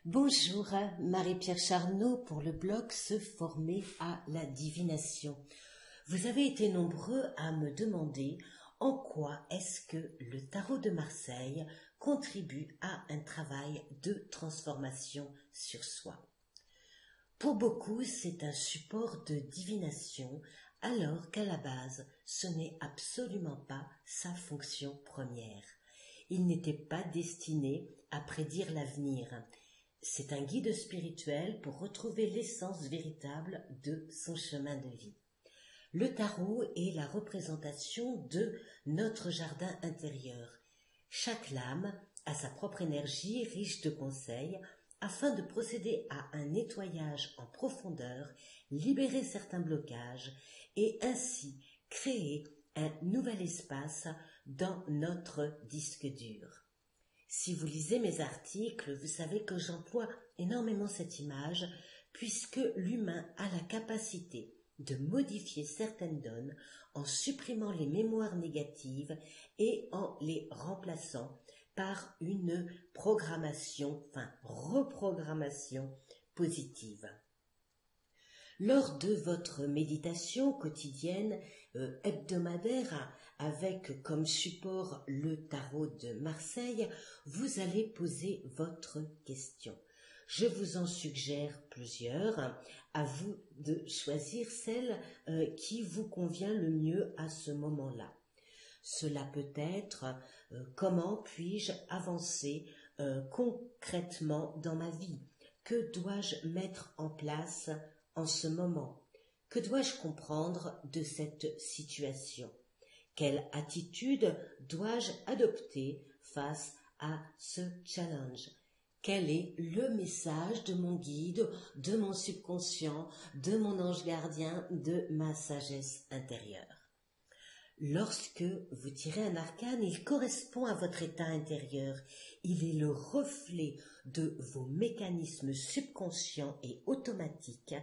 Bonjour, Marie-Pierre Charnot pour le blog Se former à la divination. Vous avez été nombreux à me demander en quoi est-ce que le tarot de Marseille contribue à un travail de transformation sur soi. Pour beaucoup, c'est un support de divination, alors qu'à la base, ce n'est absolument pas sa fonction première. Il n'était pas destiné à prédire l'avenir. C'est un guide spirituel pour retrouver l'essence véritable de son chemin de vie. Le tarot est la représentation de notre jardin intérieur. Chaque lame a sa propre énergie riche de conseils afin de procéder à un nettoyage en profondeur, libérer certains blocages et ainsi créer un nouvel espace dans notre disque dur. Si vous lisez mes articles, vous savez que j'emploie énormément cette image puisque l'humain a la capacité de modifier certaines donnes en supprimant les mémoires négatives et en les remplaçant par une reprogrammation positive. Lors de votre méditation quotidienne, hebdomadaire, avec comme support le tarot de Marseille, vous allez poser votre question. Je vous en suggère plusieurs, à vous de choisir celle qui vous convient le mieux à ce moment-là. Cela peut être comment puis-je avancer concrètement dans ma vie? Que dois-je mettre en place en ce moment? Que dois-je comprendre de cette situation? Quelle attitude dois-je adopter face à ce challenge? Quel est le message de mon guide, de mon subconscient, de mon ange gardien, de ma sagesse intérieure? Lorsque vous tirez un arcane, il correspond à votre état intérieur. Il est le reflet de vos mécanismes subconscients et automatiques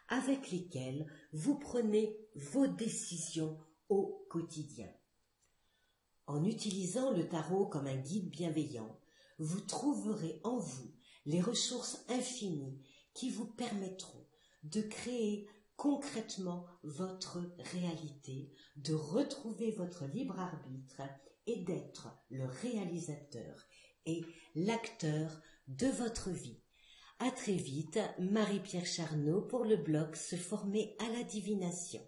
avec lesquels vous prenez vos décisions au quotidien. En utilisant le tarot comme un guide bienveillant, vous trouverez en vous les ressources infinies qui vous permettront de créer concrètement votre réalité, de retrouver votre libre arbitre et d'être le réalisateur et l'acteur de votre vie. À très vite, Marie-Pierre Charnot pour le blog Se former à la divination.